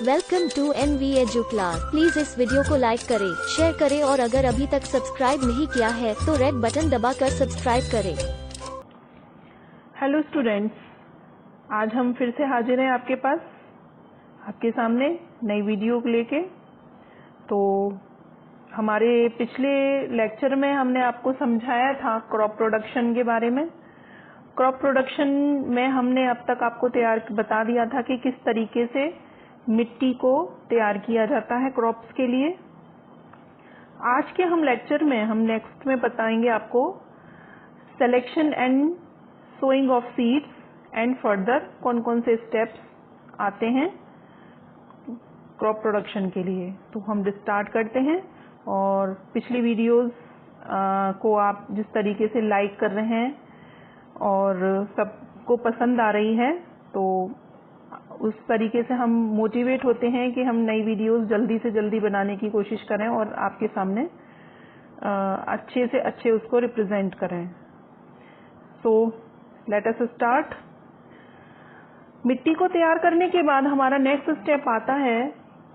Welcome to NV Edu क्लास। Please इस video को लाइक करें, शेयर करें और अगर अभी तक सब्सक्राइब नहीं किया है तो रेड बटन दबाकर सब्सक्राइब करें। हेलो स्टूडेंट्स, आज हम फिर से हाजिर हैं आपके पास, आपके सामने नई वीडियो लेके। तो हमारे पिछले लेक्चर में हमने आपको समझाया था क्रॉप प्रोडक्शन के बारे में। क्रॉप प्रोडक्शन में हमने अब तक आपको बता दिया था कि किस तरीके से मिट्टी को तैयार किया जाता है क्रॉप्स के लिए। आज के हम लेक्चर में हम नेक्स्ट में बताएंगे आपको selection and sowing of seeds and further कौन कौन से स्टेप्स आते हैं क्रॉप प्रोडक्शन के लिए। तो हम स्टार्ट करते हैं। और पिछली वीडियोस को आप जिस तरीके से लाइक कर रहे हैं और सबको पसंद आ रही है, तो उस तरीके से हम मोटिवेट होते हैं कि हम नई वीडियोस जल्दी से जल्दी बनाने की कोशिश करें और आपके सामने अच्छे से अच्छे उसको रिप्रेजेंट करें। So let us start. मिट्टी को तैयार करने के बाद हमारा नेक्स्ट स्टेप आता है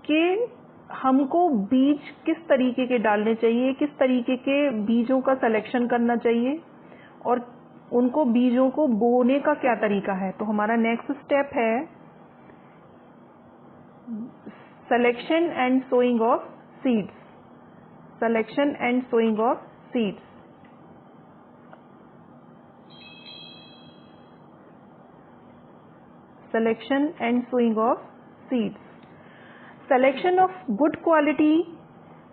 कि हमको बीज किस तरीके के डालने चाहिए, किस तरीके के बीजों का सिलेक्शन करना चाहिए और उनको बीजों को बोने का क्या तरीका है। तो हमारा नेक्स्ट स्टेप है selection and sowing of seeds. Selection and sowing of seeds. Selection and sowing of seeds. Selection of good quality.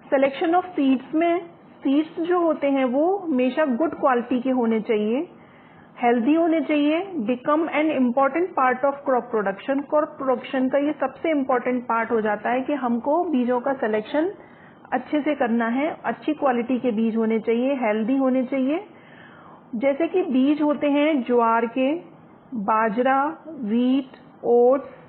Selection of seeds में सीड्स जो होते हैं वो हमेशा गुड क्वालिटी के होने चाहिए, हेल्दी होने चाहिए। Become an important part of crop production. Crop production का ये सबसे इम्पॉर्टेंट पार्ट हो जाता है कि हमको बीजों का सिलेक्शन अच्छे से करना है। अच्छी क्वालिटी के बीज होने चाहिए, हेल्दी होने चाहिए। जैसे कि बीज होते हैं ज्वार के, bajra, wheat, oats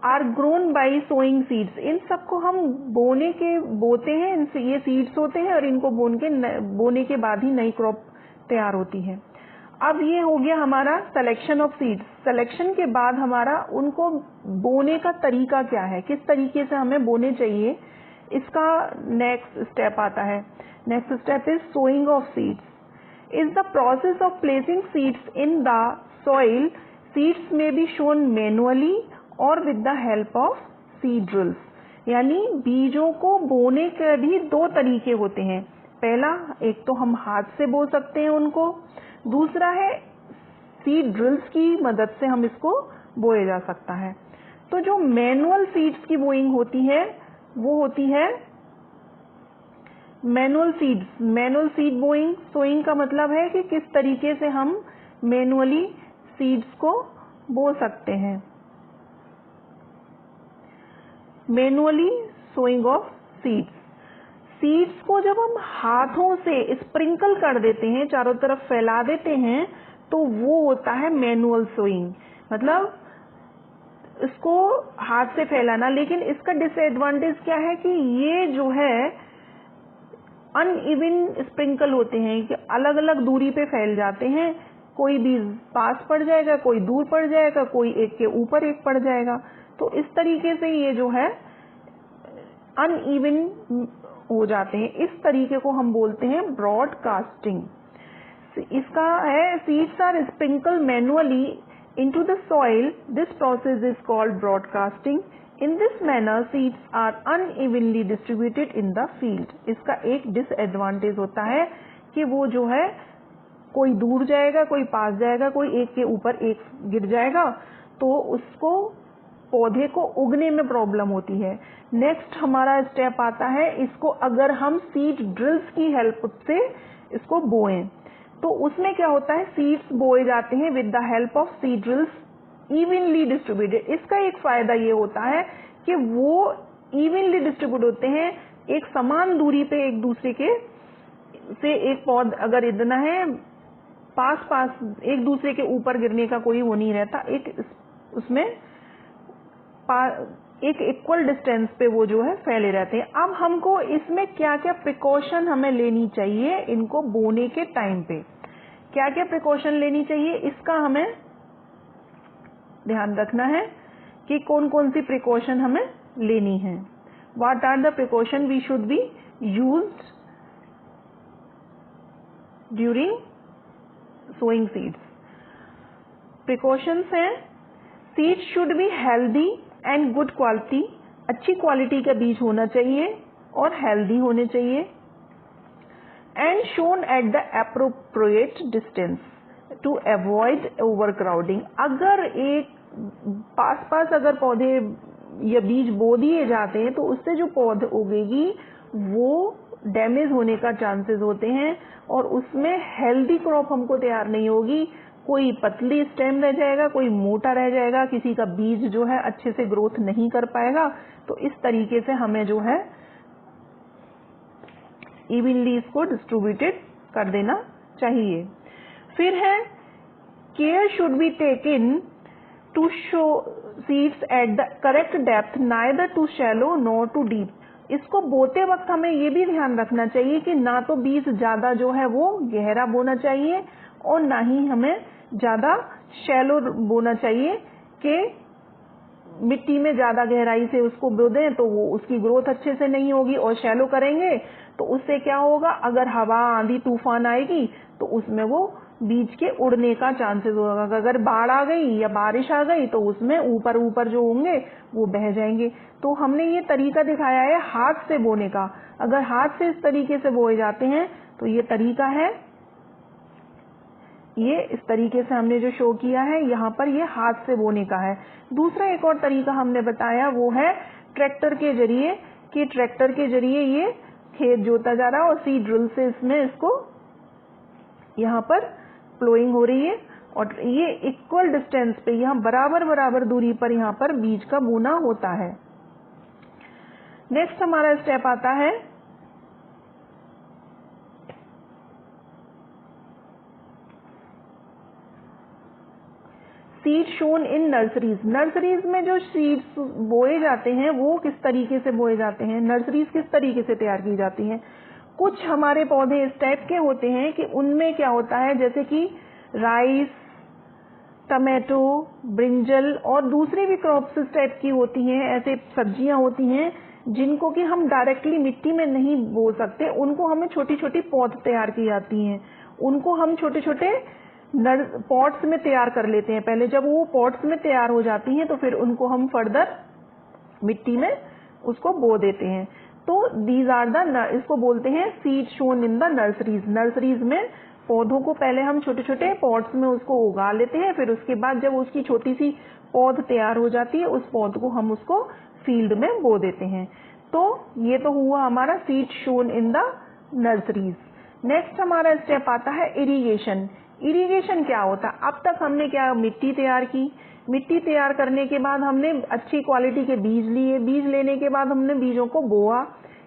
are grown by sowing seeds. इन सबको हम बोते हैं, इनसे ये सीड्स होते हैं और इनको बोने के बाद ही नई क्रॉप तैयार होती है। अब ये हो गया हमारा सिलेक्शन ऑफ सीड्स। सिलेक्शन के बाद हमारा उनको बोने का तरीका क्या है, किस तरीके से हमें बोने चाहिए, इसका नेक्स्ट स्टेप आता है। Next step is sowing of seeds. Is the process of placing seeds in the soil. Seeds में बी शोन मैनुअली और with the help of seed drills. यानी बीजों को बोने के भी दो तरीके होते हैं। पहला, एक तो हम हाथ से बो सकते हैं उनको, दूसरा है सीड ड्रिल्स की मदद से हम इसको बोया जा सकता है। तो जो मैनुअल सीड्स की बोइंग होती है वो होती है manual seeds. Manual seed sowing, sowing का मतलब है कि किस तरीके से हम मैनुअली सीड्स को बो सकते हैं। Manually sowing of seeds. Seeds को जब हम हाथों से स्प्रिंकल कर देते हैं, चारों तरफ फैला देते हैं, तो वो होता है मैनुअल सोइंग। मतलब इसको हाथ से फैलाना। लेकिन इसका डिसएडवांटेज क्या है कि ये जो है अनइवन स्प्रिंकल होते हैं कि अलग अलग दूरी पे फैल जाते हैं। कोई बीज पास पड़ जाएगा, कोई दूर पड़ जाएगा, कोई एक के ऊपर एक पड़ जाएगा। तो इस तरीके से ये जो है अनइवन हो जाते हैं। इस तरीके को हम बोलते हैं ब्रॉडकास्टिंग। इसका है seeds are sprinkle manually into the soil. This process is called broadcasting. In this manner seeds are unevenly distributed in the field. इसका एक डिसएडवांटेज होता है कि वो जो है कोई दूर जाएगा, कोई पास जाएगा, कोई एक के ऊपर एक गिर जाएगा, तो उसको पौधे को उगने में प्रॉब्लम होती है। नेक्स्ट हमारा स्टेप आता है, इसको अगर हम सीड ड्रिल्स की हेल्प से इसको बोएं तो उसमें क्या होता है, सीड्स बोए जाते हैं with the help of seed drills evenly distributed. इसका एक फायदा ये होता है कि वो इवनली डिस्ट्रीब्यूट होते हैं, एक समान दूरी पे एक दूसरे के से। एक पौध अगर इतना है पास पास एक दूसरे के ऊपर गिरने का कोई वो नहीं रहता, एक उसमें एक इक्वल डिस्टेंस पे वो जो है फैले रहते हैं। अब हमको इसमें क्या क्या प्रिकॉशन हमें लेनी चाहिए, इनको बोने के टाइम पे क्या क्या प्रिकॉशन लेनी चाहिए, इसका हमें ध्यान रखना है कि कौन कौन सी प्रिकॉशन हमें लेनी है? What are the precaution we should be used during sowing seeds? Precautions हैं, seeds should be healthy and good quality, अच्छी क्वालिटी का बीज होना चाहिए और हेल्दी होने चाहिए। And sown at the appropriate distance to avoid overcrowding. अगर एक पास अगर पौधे या बीज बो दिए जाते हैं तो उससे जो पौध उगेगी वो डैमेज होने का चांसेस होते हैं और उसमें हेल्दी क्रॉप हमको तैयार नहीं होगी। कोई पतली स्टेम रह जाएगा, कोई मोटा रह जाएगा, किसी का बीज जो है अच्छे से ग्रोथ नहीं कर पाएगा। तो इस तरीके से हमें जो है इवनली इसको डिस्ट्रीब्यूटेड कर देना चाहिए। फिर है care should be taken to sow seeds at the correct depth, neither too shallow nor too deep. इसको बोते वक्त हमें ये भी ध्यान रखना चाहिए कि ना तो बीज ज्यादा जो है वो गहरा बोना चाहिए और ना ही हमें ज्यादा शैलो बोना चाहिए कि मिट्टी में ज्यादा गहराई से उसको बो दें तो वो उसकी ग्रोथ अच्छे से नहीं होगी। और शैलो करेंगे तो उससे क्या होगा, अगर हवा आंधी तूफान आएगी तो उसमें वो बीज के उड़ने का चांसेस होगा। अगर बाढ़ आ गई या बारिश आ गई तो उसमें ऊपर जो होंगे वो बह जाएंगे। तो हमने ये तरीका दिखाया है हाथ से बोने का। अगर हाथ से इस तरीके से बोए जाते हैं तो ये तरीका है, ये इस तरीके से हमने जो शो किया है यहाँ पर, ये हाथ से बोने का है। दूसरा एक और तरीका हमने बताया वो है ट्रैक्टर के जरिए, कि ट्रैक्टर के जरिए ये खेत जोता जा रहा है और सीड ड्रिल से इसमें इसको यहाँ पर प्लोइंग हो रही है और ये इक्वल डिस्टेंस पे यहाँ बराबर दूरी पर यहाँ पर बीज का बोना होता है। नेक्स्ट हमारा स्टेप आता है seed shown in nurseries. Nurseries में जो सीड्स बोए जाते हैं वो किस तरीके से बोए जाते हैं, नर्सरीज किस तरीके से तैयार की जाती हैं। कुछ हमारे पौधे इस टाइप के होते हैं कि उनमें क्या होता है, जैसे कि राइस, टमाटो, ब्रिंजल और दूसरी भी क्रॉप्स इस टाइप की होती हैं, ऐसे सब्जियां होती हैं जिनको कि हम डायरेक्टली मिट्टी में नहीं बो सकते। उनको हमें छोटी छोटी पौध तैयार की जाती हैं, उनको हम छोटे छोटे पॉट्स में तैयार कर लेते हैं पहले। जब वो पॉट्स में तैयार हो जाती हैं तो फिर उनको हम फर्दर मिट्टी में उसको बो देते हैं। तो दीज आर द, इसको बोलते हैं seed shown in the nurseries. Nurseries में पौधों को पहले हम छोटे छोटे पॉट्स में उसको उगा लेते हैं, फिर उसके बाद जब उसकी छोटी सी पौध तैयार हो जाती है उस पौध को हम उसको फील्ड में बो देते हैं। तो ये तो हुआ हमारा seed shown in the nurseries. Next हमारा स्टेप आता है इरिगेशन। इरिगेशन क्या होता है, अब तक हमने क्या मिट्टी तैयार की, मिट्टी तैयार करने के बाद हमने अच्छी क्वालिटी के बीज लिए, बीज लेने के बाद हमने बीजों को बोआ।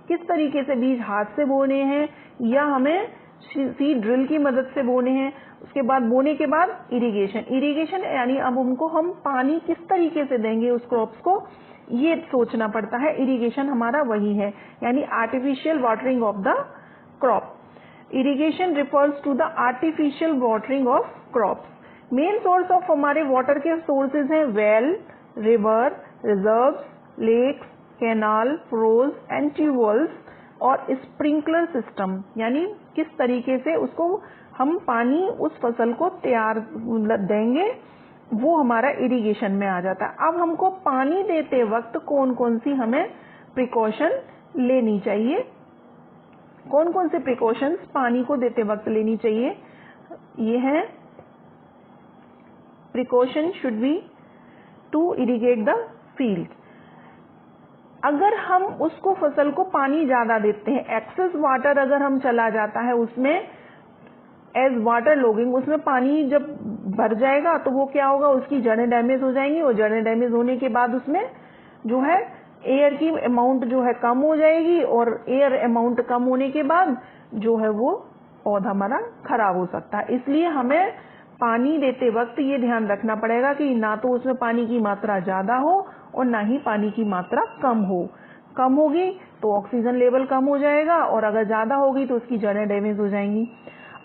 किस तरीके से बीज हाथ से बोने हैं या हमें सीड ड्रिल की मदद से बोने हैं। उसके बाद बोने के बाद इरिगेशन। इरिगेशन यानी अब उनको हम पानी किस तरीके से देंगे उस क्रॉप्स को, ये सोचना पड़ता है। इरिगेशन हमारा वही है, यानी artificial watering of the crop. Irrigation refers to the artificial watering of crops. Main source of हमारे वाटर के सोर्सेज हैं well, river, reserves, lakes, canal, froze and tubewells और स्प्रिंकलर सिस्टम। यानी किस तरीके से उसको हम पानी उस फसल को तैयार देंगे वो हमारा इरिगेशन में आ जाता है। अब हमको पानी देते वक्त कौन कौन सी हमें प्रिकॉशन लेनी चाहिए, कौन कौन से प्रिकॉशंस पानी को देते वक्त लेनी चाहिए, ये है precaution should be to irrigate the field. अगर हम उसको फसल को पानी ज्यादा देते हैं, एक्सेस वाटर अगर हम चला जाता है उसमें एज वाटर लॉगिंग, उसमें पानी जब भर जाएगा तो वो क्या होगा, उसकी जड़ें डैमेज हो जाएंगी और जड़ें डैमेज होने के बाद उसमें जो है एयर की अमाउंट जो है कम हो जाएगी और एयर अमाउंट कम होने के बाद जो है वो पौधा हमारा खराब हो सकता है। इसलिए हमें पानी देते वक्त ये ध्यान रखना पड़ेगा कि ना तो उसमें पानी की मात्रा ज्यादा हो और ना ही पानी की मात्रा कम हो। कम होगी तो ऑक्सीजन लेवल कम हो जाएगा और अगर ज्यादा होगी तो उसकी जड़ें डैमेज हो जाएंगी।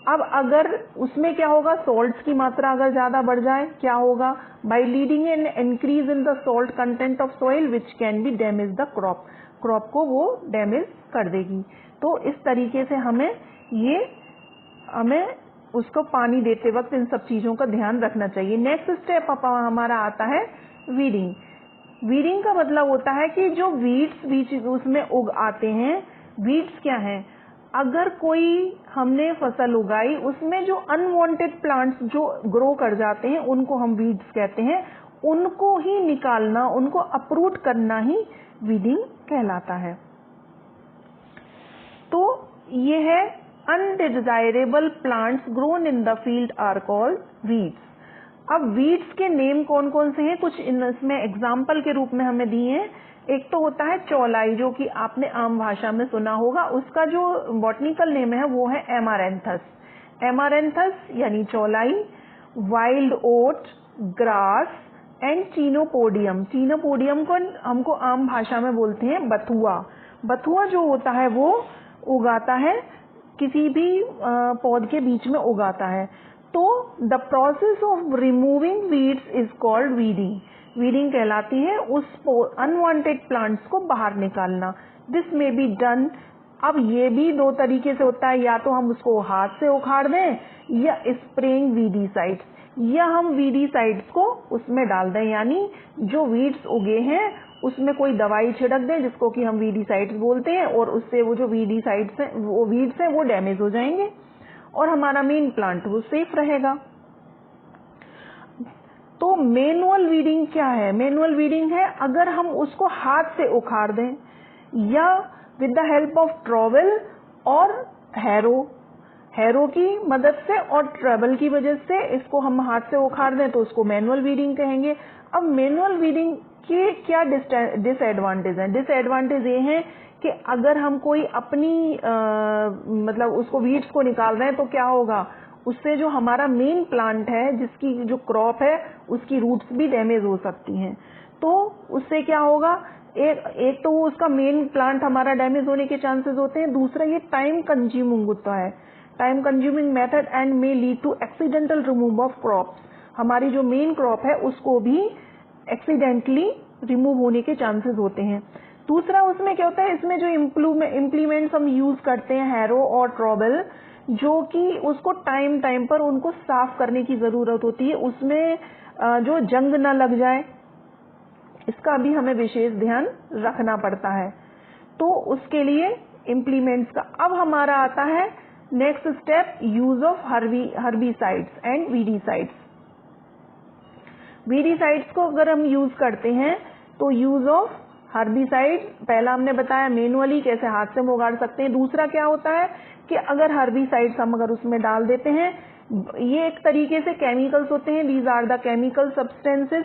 अब अगर उसमें क्या होगा, सॉल्ट्स की मात्रा अगर ज्यादा बढ़ जाए क्या होगा, bye leading an increase in the salt content of soil which can be damage the crop, crop को वो डैमेज कर देगी। तो इस तरीके से हमें उसको पानी देते वक्त इन सब चीजों का ध्यान रखना चाहिए। नेक्स्ट स्टेप हमारा आता है वीडिंग। वीडिंग का मतलब होता है कि जो वीड्स बीच उसमें उग आते हैं, वीड्स क्या हैं, अगर कोई हमने फसल उगाई उसमें जो अनवांटेड प्लांट्स जो ग्रो कर जाते हैं उनको हम वीड्स कहते हैं, उनको ही निकालना, उनको अपरूट करना ही वीडिंग कहलाता है। तो ये है undesirable plants grown in the field are called weeds. अब वीड्स के नेम कौन कौन से हैं, कुछ इसमें एग्जाम्पल के रूप में हमें दिए हैं। एक तो होता है चौलाई, जो कि आपने आम भाषा में सुना होगा, उसका जो बॉटनिकल नेम है वो है एमारेंथस। एमारेंथस यानी चौलाई, wild oat, grass and Chenopodium. Chenopodium को हमको आम भाषा में बोलते हैं बथुआ। बथुआ जो होता है वो उगाता है किसी भी पौध के बीच में उगाता है। तो the process of removing weeds is called weeding. Weeding कहलाती है उस अनवांटेड प्लांट्स को बाहर निकालना। This may be done. अब ये भी दो तरीके से होता है, या तो हम उसको हाथ से उखाड़ दें या स्प्रेइंग वीडीसाइड्स, या हम वीडीसाइड्स को उसमें डाल दें, यानी जो वीड्स उगे हैं उसमें कोई दवाई छिड़क दें जिसको कि हम वीडीसाइड्स बोलते हैं, और उससे वो जो वीडीसाइड्स हैं, वो वीड्स हैं, वो डैमेज हो जाएंगे और हमारा मेन प्लांट वो सेफ रहेगा। तो मैनुअल वीडिंग क्या है? मैनुअल वीडिंग है अगर हम उसको हाथ से उखाड़ दें या with the help of trowel और हैरो की मदद से और ट्रैवल की वजह से इसको हम हाथ से उखाड़ दें तो उसको मैनुअल वीडिंग कहेंगे। अब मैनुअल वीडिंग के क्या डिसएडवांटेज हैं? डिसएडवांटेज ये हैं कि अगर हम कोई अपनी मतलब उसको वीड्स को निकाल रहे हैं तो क्या होगा, उससे जो हमारा मेन प्लांट है, जिसकी जो क्रॉप है, उसकी रूट्स भी डैमेज हो सकती हैं। तो उससे क्या होगा, एक तो वो उसका मेन प्लांट हमारा डैमेज होने के चांसेस होते हैं, दूसरा ये टाइम कंज्यूमिंग होता है, time consuming method and may lead to accidental remove of crops. हमारी जो मेन क्रॉप है उसको भी एक्सीडेंटली रिमूव होने के चांसेस होते हैं। दूसरा उसमें क्या होता है, इसमें जो इम्प्लीमेंट्स हम यूज करते हैं, हैरो और ट्रॉवेल, जो कि उसको टाइम पर उनको साफ करने की जरूरत होती है, उसमें जो जंग न लग जाए, इसका भी हमें विशेष ध्यान रखना पड़ता है। तो उसके लिए इम्प्लीमेंट्स का। अब हमारा आता है next step, use of herbicides and weedicides. Weedicides को अगर हम यूज करते हैं तो यूज ऑफ हर्बिसाइड, पहला हमने बताया मैनुअली कैसे हाथ से हम उगाड़ सकते हैं। दूसरा क्या होता है कि अगर हर्बिसाइड्स हम अगर उसमें डाल देते हैं, ये एक तरीके से केमिकल्स होते हैं, these are the chemical substances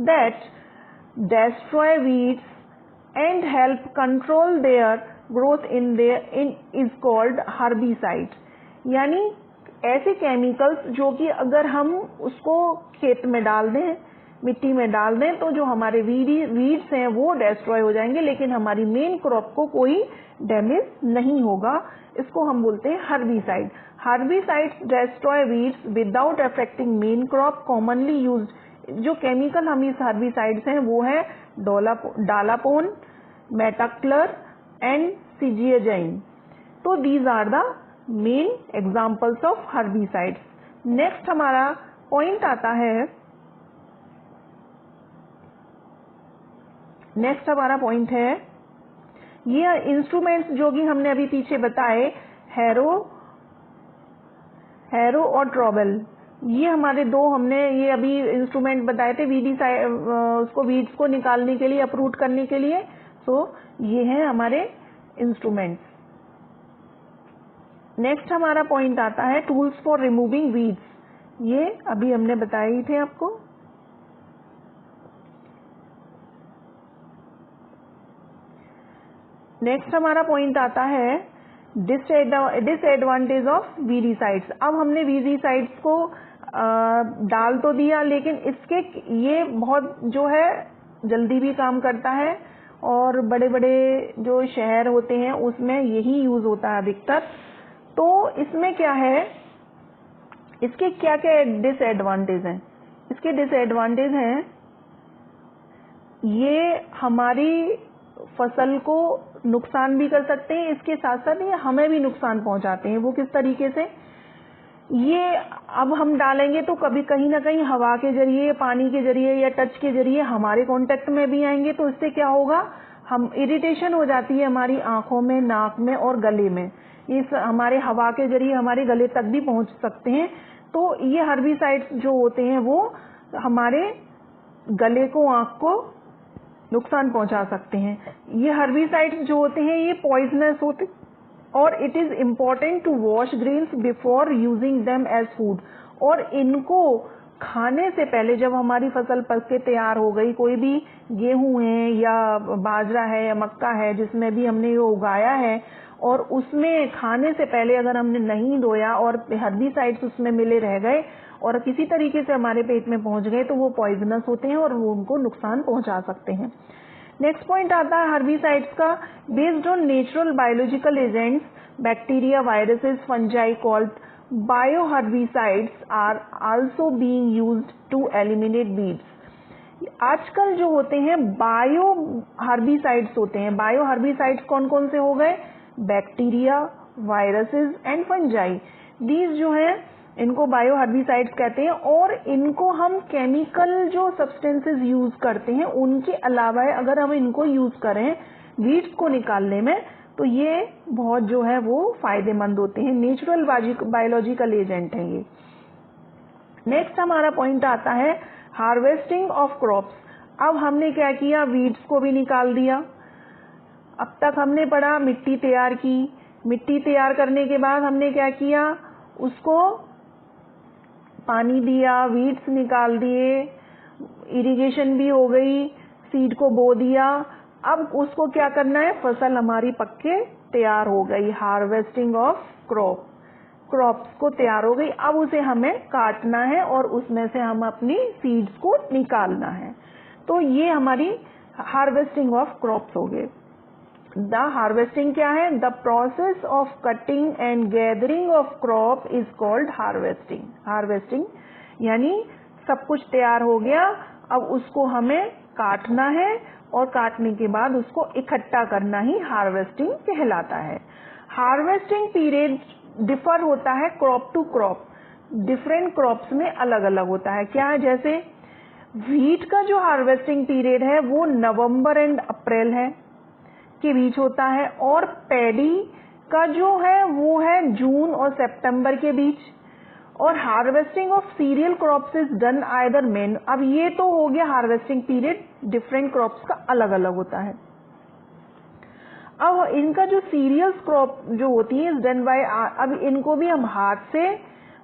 that destroy weeds and help control their growth in is called herbicide। यानी ऐसे केमिकल्स जो कि अगर हम उसको खेत में डाल दें, मिट्टी में डाल दें, तो जो हमारे वीड्स हैं वो डिस्ट्रॉय हो जाएंगे, लेकिन हमारी मेन क्रॉप को कोई डैमेज नहीं होगा। इसको हम बोलते हैं herbicide. Herbicides destroy weeds without affecting main crop. Commonly used जो केमिकल हम इस हर्बिसाइड्स हैं वो है डालापोन, मेटाक्लर एंड सिजिएजाइन। तो these are the main examples of herbicides. Next हमारा पॉइंट आता है, नेक्स्ट हमारा पॉइंट है ये इंस्ट्रूमेंट्स जो कि हमने अभी पीछे बताए, हैरो और ट्रॉवेल, ये हमारे दो हमने ये अभी इंस्ट्रूमेंट बताए थे उसको वीड्स को निकालने के लिए, अपरूट करने के लिए। सो ये हैं हमारे इंस्ट्रूमेंट्स। नेक्स्ट हमारा पॉइंट आता है टूल्स फॉर रिमूविंग वीड्स। ये अभी हमने बताए ही थे आपको। नेक्स्ट हमारा पॉइंट आता है डिसएडवांटेज ऑफ वीडीसाइड्स। अब हमने वीडीसाइड्स को डाल तो दिया, लेकिन इसके ये बहुत जो है जल्दी भी काम करता है और बड़े बड़े जो शहर होते हैं उसमें यही यूज होता है अधिकतर। तो इसमें क्या है इसके क्या क्या डिसएडवांटेज हैं? इसके डिसएडवांटेज हैं, ये हमारी फसल को नुकसान भी कर सकते हैं, इसके साथ साथ ये हमें भी नुकसान पहुंचाते हैं। वो किस तरीके से? ये अब हम डालेंगे तो कभी कहीं ना कहीं हवा के जरिए, पानी के जरिए या टच के जरिए हमारे कांटेक्ट में भी आएंगे, तो इससे क्या होगा, हम इरिटेशन हो जाती है हमारी आंखों में, नाक में और गले में। इस हमारे हवा के जरिए हमारे गले तक भी पहुंच सकते हैं। तो ये हर्बिसाइड्स जो होते हैं वो हमारे गले को, आंख को नुकसान पहुंचा सकते हैं। ये हर्बिसाइड्स जो होते हैं ये पॉइजनस होते, और it is important to wash grains before using them as food. और इनको खाने से पहले, जब हमारी फसल पक के तैयार हो गई, कोई भी गेहूं है या बाजरा है या मक्का है जिसमें भी हमने ये उगाया है, और उसमें खाने से पहले अगर हमने नहीं धोया और हर्बिसाइड्स उसमें मिले रह गए और किसी तरीके से हमारे पेट में पहुंच गए, तो वो पॉइजनस होते हैं और वो उनको नुकसान पहुंचा सकते हैं। नेक्स्ट पॉइंट आता है हर्बिसाइड्स का, based on natural biological agents, bacteria, viruses, fungi called bio herbicides are also being used to eliminate weeds. आजकल जो होते हैं बायो हर्बिसाइड्स होते हैं। बायो हर्बिसाइड्स कौन कौन से हो गए? Bacteria, viruses and fungi. These जो है इनको बायो हर्बिसाइड्स कहते हैं। और इनको हम केमिकल जो सब्सटेंसेस यूज करते हैं उनके अलावा अगर हम इनको यूज करें वीड्स को निकालने में, तो ये बहुत जो है वो फायदेमंद होते हैं। नेचुरल बायोलॉजिकल एजेंट हैं ये। नेक्स्ट हमारा पॉइंट आता है हार्वेस्टिंग ऑफ क्रॉप्स। अब हमने क्या किया, वीड्स को भी निकाल दिया। अब तक हमने पढ़ा मिट्टी तैयार की। मिट्टी तैयार करने के बाद हमने क्या किया, उसको पानी दिया, वीड्स निकाल दिए, इरिगेशन भी हो गई, सीड को बो दिया। अब उसको क्या करना है, फसल हमारी पक के तैयार हो गई। हार्वेस्टिंग ऑफ क्रॉप्स को तैयार हो गई। अब उसे हमें काटना है और उसमें से हम अपनी सीड्स को निकालना है। तो ये हमारी हार्वेस्टिंग ऑफ क्रॉप्स हो गए। द हार्वेस्टिंग क्या है? The process of cutting and gathering of crop is called harvesting यानी सब कुछ तैयार हो गया, अब उसको हमें काटना है और काटने के बाद उसको इकट्ठा करना ही हार्वेस्टिंग कहलाता है। हार्वेस्टिंग पीरियड डिफर होता है crop to crop, different crops में अलग अलग होता है। क्या है? जैसे व्हीट का जो हार्वेस्टिंग पीरियड है वो नवंबर एंड अप्रैल है के बीच होता है, और पैडी का जो है वो है जून और सितंबर के बीच। और harvesting of cereal crops is done either main. अब ये तो हो गया हार्वेस्टिंग पीरियड, डिफरेंट क्रॉप्स का अलग अलग होता है। अब इनका जो सीरियल्स क्रॉप जो होती है इज डन बाय, अब इनको भी हम हाथ से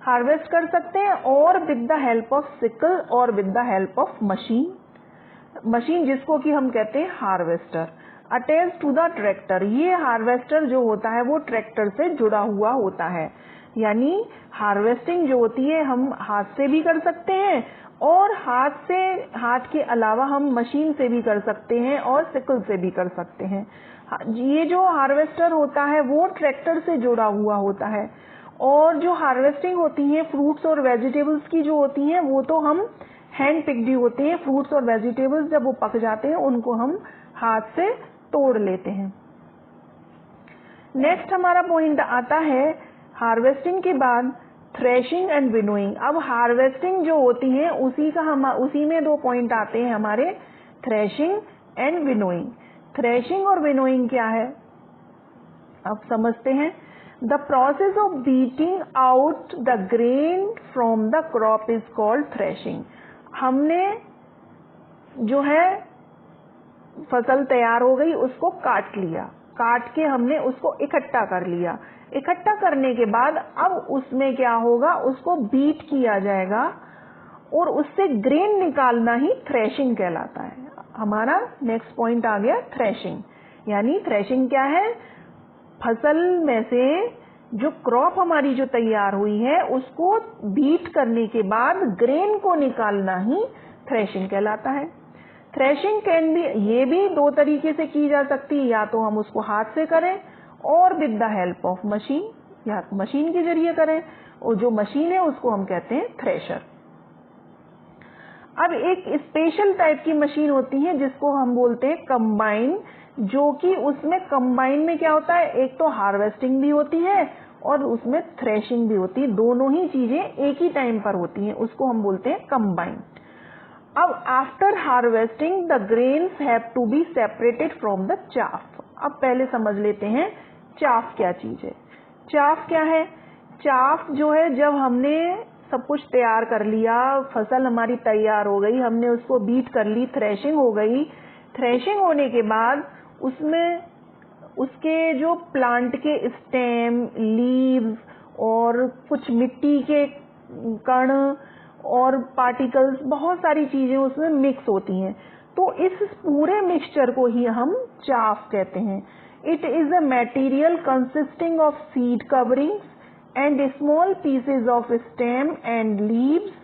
हार्वेस्ट कर सकते हैं और with the help of sickle और with the help of machine जिसको कि हम कहते हैं harvester. Attach to the tractor, ये हार्वेस्टर जो होता है वो ट्रैक्टर से जुड़ा हुआ होता है। यानी हार्वेस्टिंग जो होती है हम हाथ से भी कर सकते हैं और हाथ के अलावा हम मशीन से भी कर सकते हैं और सिकल से भी कर सकते हैं। ये जो हार्वेस्टर होता है वो ट्रैक्टर से जुड़ा हुआ होता है। और जो हार्वेस्टिंग होती है फ्रूट्स और वेजिटेबल्स की जो होती हैं वो तो हम हैंड पिक्ड होते हैं। फ्रूट्स और वेजिटेबल्स जब वो पक जाते हैं उनको हम हाथ से तोड़ लेते हैं। नेक्स्ट हमारा पॉइंट आता है हार्वेस्टिंग के बाद थ्रेशिंग एंड विनोइंग। अब हार्वेस्टिंग जो होती है उसी में दो पॉइंट आते हैं हमारे, थ्रेशिंग एंड विनोइंग। थ्रेशिंग और विनोइंग क्या है अब समझते हैं। The process of beating out the grain from the crop is called threshing. हमने जो है फसल तैयार हो गई, उसको काट लिया, काट के हमने उसको इकट्ठा कर लिया। इकट्ठा करने के बाद अब उसमें क्या होगा, उसको बीट किया जाएगा और उससे ग्रेन निकालना ही थ्रेशिंग कहलाता है। हमारा नेक्स्ट पॉइंट आ गया थ्रेशिंग। यानी थ्रेशिंग क्या है, फसल में से जो क्रॉप हमारी जो तैयार हुई है उसको बीट करने के बाद ग्रेन को निकालना ही थ्रेशिंग कहलाता है। थ्रेशिंग कैन बी, ये भी दो तरीके से की जा सकती है, या तो हम उसको हाथ से करें और with the help of machine, या मशीन के जरिए करें, और जो मशीन है उसको हम कहते हैं थ्रेशर। अब एक स्पेशल टाइप की मशीन होती है जिसको हम बोलते हैं कंबाइन, जो कि उसमें कंबाइन में क्या होता है, एक तो हार्वेस्टिंग भी होती है और उसमें थ्रेशिंग भी होती है, दोनों ही चीजें एक ही टाइम पर होती हैं, उसको हम बोलते हैं कंबाइन। अब after harvesting the grains have to be separated from the chaff. अब पहले समझ लेते हैं चाफ क्या चीज है। चाफ क्या है? चाफ जो है, जब हमने सब कुछ तैयार कर लिया, फसल हमारी तैयार हो गई, हमने उसको बीट कर ली, थ्रेशिंग हो गई, थ्रेशिंग होने के बाद उसमें उसके जो प्लांट के स्टेम, लीव्स और कुछ मिट्टी के कण और पार्टिकल्स, बहुत सारी चीजें उसमें मिक्स होती हैं। तो इस पूरे मिक्सचर को ही हम चाफ कहते हैं। It is a material consisting of seed coverings and small pieces of stem and leaves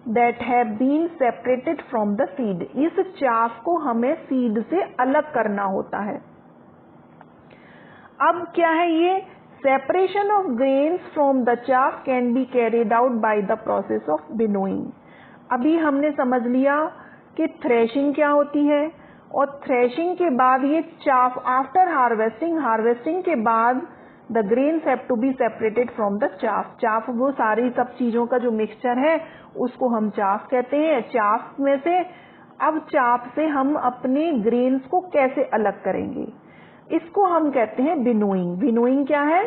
that have been separated from the seed। इस चाफ को हमें सीड से अलग करना होता है। अब क्या है ये? Separation of grains from the chaff can be carried out by the process of winnowing. अभी हमने समझ लिया कि थ्रेशिंग क्या होती है, और थ्रेशिंग के बाद ये चाफ, आफ्टर हार्वेस्टिंग, हार्वेस्टिंग के बाद the grains have to be separated from the chaff. Chaff वो सारी सब चीजों का जो मिक्सचर है उसको हम चाफ कहते हैं। चाफ में से, अब चाफ से हम अपने ग्रेन्स को कैसे अलग करेंगे, इसको हम कहते हैं विनोइंग। विनोइंग क्या है?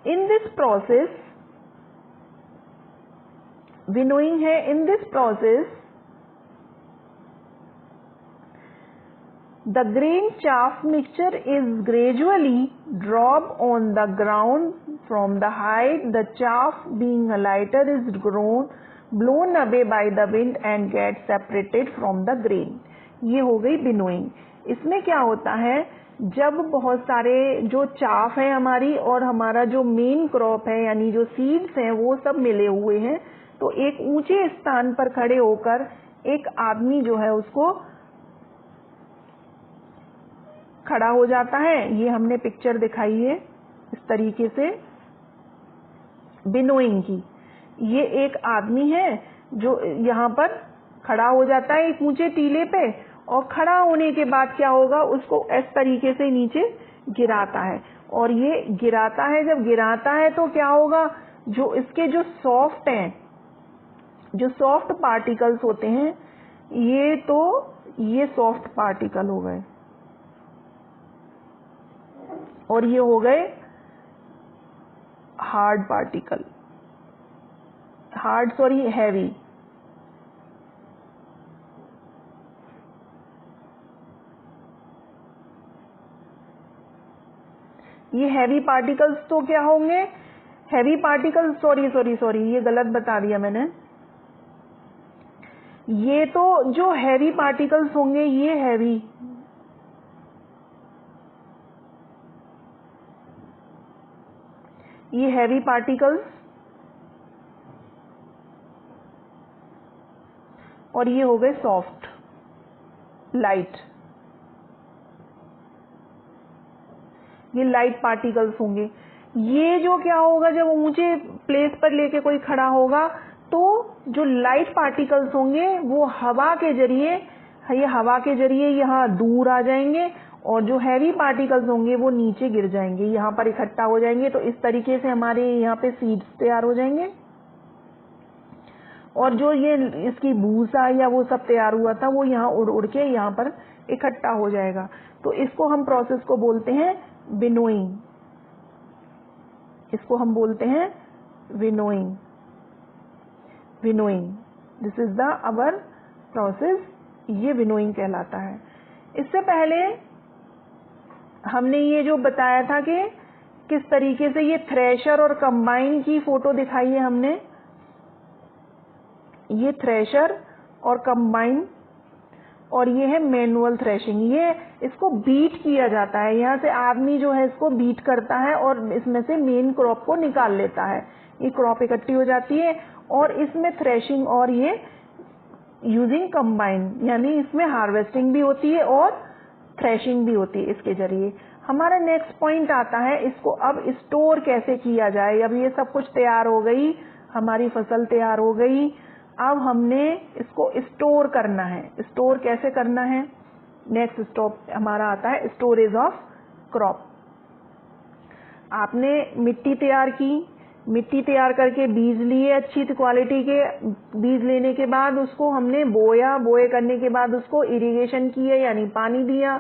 इन दिस प्रोसेस, विनोइंग है, in this process the grain chaff mixture is gradually dropped on the ground from the height the chaff being lighter is blown away by the wind and gets separated from the grain। ये हो गई winnowing. इसमें क्या होता है, जब बहुत सारे जो चाफ है हमारी और हमारा जो मेन क्रॉप है यानी जो सीड्स हैं वो सब मिले हुए हैं, तो एक ऊंचे स्थान पर खड़े होकर एक आदमी जो है उसको खड़ा हो जाता है। ये हमने पिक्चर दिखाई है इस तरीके से विनोइंग की। ये एक आदमी है जो यहाँ पर खड़ा हो जाता है एक ऊंचे टीले पे, और खड़ा होने के बाद क्या होगा, उसको इस तरीके से नीचे गिराता है। और ये गिराता है, जब गिराता है तो क्या होगा, जो इसके जो सॉफ्ट हैं, जो सॉफ्ट पार्टिकल्स होते हैं, ये तो ये सॉफ्ट पार्टिकल हो गए और ये हो गए हार्ड पार्टिकल, हैवी। ये हैवी पार्टिकल्स तो क्या होंगे, हैवी पार्टिकल्स, सॉरी ये गलत बता दिया मैंने। ये तो जो हैवी पार्टिकल्स होंगे ये हैवी, ये हैवी पार्टिकल्स, और ये हो गए सॉफ्ट, लाइट। ये लाइट पार्टिकल्स होंगे। ये जो क्या होगा, जब ऊंचे प्लेस पर लेके कोई खड़ा होगा तो जो लाइट पार्टिकल्स होंगे वो हवा के जरिए यहाँ दूर आ जाएंगे, और जो हैवी पार्टिकल्स होंगे वो नीचे गिर जाएंगे, यहाँ पर इकट्ठा हो जाएंगे। तो इस तरीके से हमारे यहाँ पे सीड्स तैयार हो जाएंगे, और जो ये इसकी भूसा या वो सब तैयार हुआ था वो यहाँ उड़ उड़ के यहाँ पर इकट्ठा हो जाएगा। तो इसको हम प्रोसेस को बोलते हैं विनोइंग। इसको हम बोलते हैं winnowing. This is the our process, ये विनोइंग कहलाता है। इससे पहले हमने ये जो बताया था कि किस तरीके से ये थ्रेशर और कंबाइन की फोटो दिखाई है हमने, ये थ्रेशर और कंबाइन, और ये है मैनुअल थ्रेशिंग। ये इसको बीट किया जाता है, यहाँ से आदमी जो है इसको बीट करता है और इसमें से मेन क्रॉप को निकाल लेता है। ये क्रॉप इकट्ठी हो जाती है और इसमें थ्रेशिंग, और ये यूजिंग कंबाइन, यानी इसमें हार्वेस्टिंग भी होती है और थ्रेशिंग भी होती है इसके जरिए। हमारा नेक्स्ट पॉइंट आता है, इसको अब स्टोर कैसे किया जाए। अब ये सब कुछ तैयार हो गई, हमारी फसल तैयार हो गई, अब हमने इसको स्टोर करना है। स्टोर कैसे करना है, नेक्स्ट स्टॉप हमारा आता है स्टोरेज ऑफ क्रॉप। आपने मिट्टी तैयार की, मिट्टी तैयार करके बीज लिए, अच्छी क्वालिटी के बीज लेने के बाद उसको हमने बोया, बोए करने के बाद उसको इरिगेशन किया यानी पानी दिया,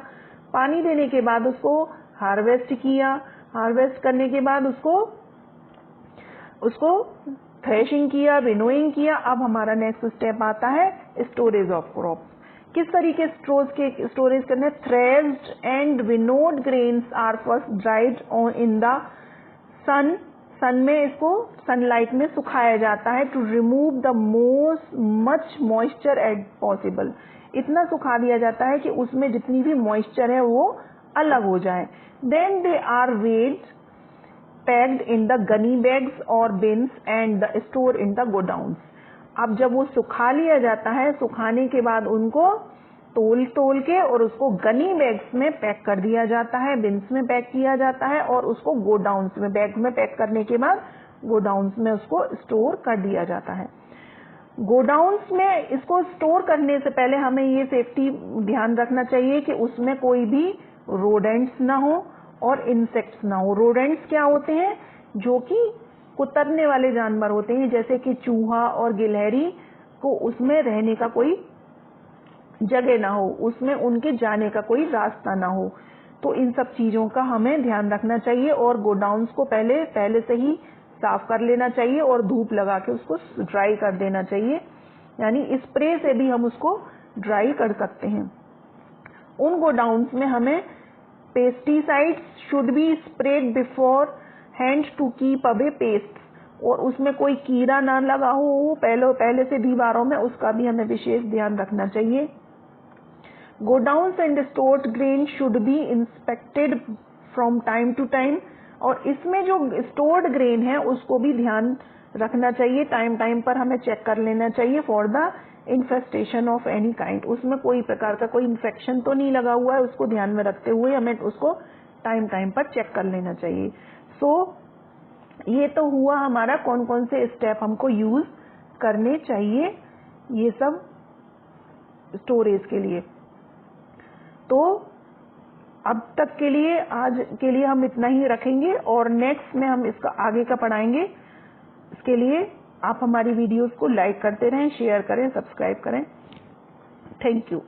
पानी देने के बाद उसको हार्वेस्ट किया, हार्वेस्ट करने के बाद उसको थ्रेशिंग किया, विनोइंग किया। अब हमारा नेक्स्ट स्टेप आता है स्टोरेज ऑफ क्रॉप। किस तरीके स्टोरेज करने, threshed and winnowed grains are first dried in the sun, sun में इसको सनलाइट में सुखाया जाता है to remove the much moisture as possible. इतना सुखा दिया जाता है कि उसमें जितनी भी मॉइस्चर है वो अलग हो जाए। Then they are weighed packed in the gunny bags और bins and store in the godowns. अब जब वो सुखा लिया जाता है, सुखाने के बाद उनको तोल के और उसको गनी बैग्स में पैक कर दिया जाता है, बिन्स में पैक किया जाता है और उसको गोडाउन्स में, बैग में पैक करने के बाद गोडाउन्स में उसको स्टोर कर दिया जाता है। गोडाउन्स में इसको स्टोर करने से पहले हमें ये सेफ्टी ध्यान रखना चाहिए कि उसमें कोई भी रोडेंट्स ना हो और इंसेक्ट्स ना हो। रोडेंट्स क्या होते हैं, जो कि कुतरने वाले जानवर होते हैं, जैसे कि चूहा और गिलहरी को उसमें रहने का कोई जगह ना हो, उसमें उनके जाने का कोई रास्ता ना हो। तो इन सब चीजों का हमें ध्यान रखना चाहिए और गोडाउन्स को पहले से ही साफ कर लेना चाहिए और धूप लगा के उसको ड्राई कर देना चाहिए, यानी स्प्रे से भी हम उसको ड्राई कर सकते हैं। उन गोडाउन्स में हमें pesticides should be spread beforehand to keep away pest, और उसमें कोई कीड़ा ना लगा हो पहले से दीवारों में, उसका भी हमें विशेष ध्यान रखना चाहिए। Godowns and stored grain should be inspected from time to time, और इसमें जो स्टोर्ड ग्रेन है उसको भी ध्यान रखना चाहिए, टाइम पर हमें चेक कर लेना चाहिए for the infestation of any kind. उसमें कोई प्रकार का कोई इन्फेक्शन तो नहीं लगा हुआ है, उसको ध्यान में रखते हुए हमें उसको टाइम पर चेक कर लेना चाहिए। ये तो हुआ हमारा कौन कौन से स्टेप हमको यूज करने चाहिए ये सब स्टोरेज के लिए। तो अब तक के लिए, आज के लिए हम इतना ही रखेंगे और नेक्स्ट में हम इसका आगे का पढ़ाएंगे। इसके लिए आप हमारी वीडियोस को लाइक करते रहें, शेयर करें, सब्सक्राइब करें। Thank you.